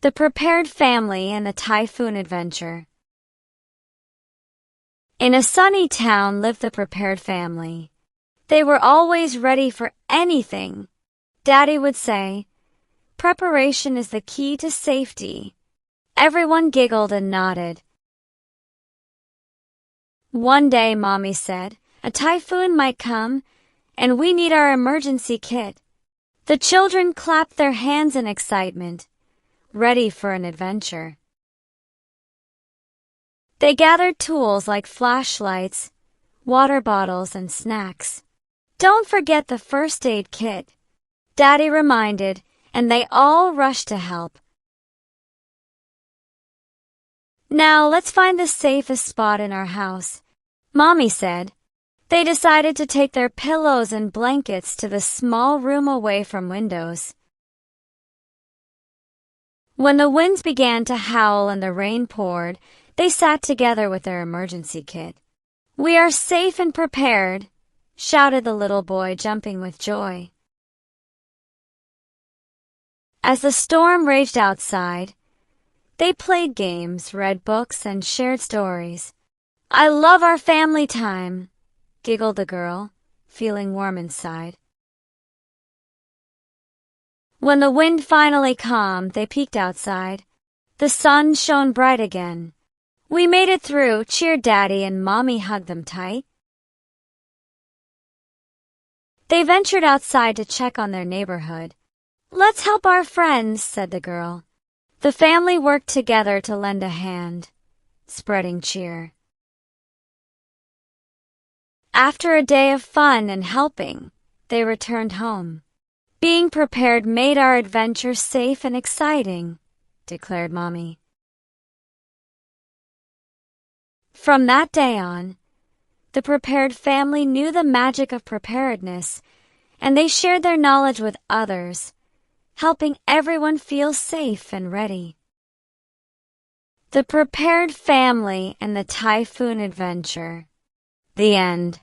The Prepared Family and the Typhoon Adventure. In a sunny town lived the Prepared family. They were always ready for anything. Daddy would say, "Preparation is the key to safety." Everyone giggled and nodded. One day, Mommy said, "A typhoon might come, and we need our emergency kit." The children clapped their hands in excitement, ready for an adventure. They gathered tools like flashlights, water bottles, and snacks. "Don't forget the first aid kit," Daddy reminded, and they all rushed to help. "Now let's find the safest spot in our house," Mommy said. They decided to take their pillows and blankets to the small room away from windows. When the winds began to howl and the rain poured, they sat together with their emergency kit. "We are safe and prepared," shouted the little boy, jumping with joy. As the storm raged outside, they played games, read books, and shared stories. "I love our family time," giggled the girl, feeling warm inside. When the wind finally calmed, they peeked outside. The sun shone bright again. "We made it through," cheered Daddy, and Mommy hugged them tight. They ventured outside to check on their neighborhood. "Let's help our friends," said the girl. The family worked together to lend a hand, spreading cheer. After a day of fun and helping, they returned home. "Being prepared made our adventure safe and exciting," declared Mommy. From that day on, the Prepared family knew the magic of preparedness, and they shared their knowledge with others, helping everyone feel safe and ready. The Prepared Family and the Typhoon Adventure. The end.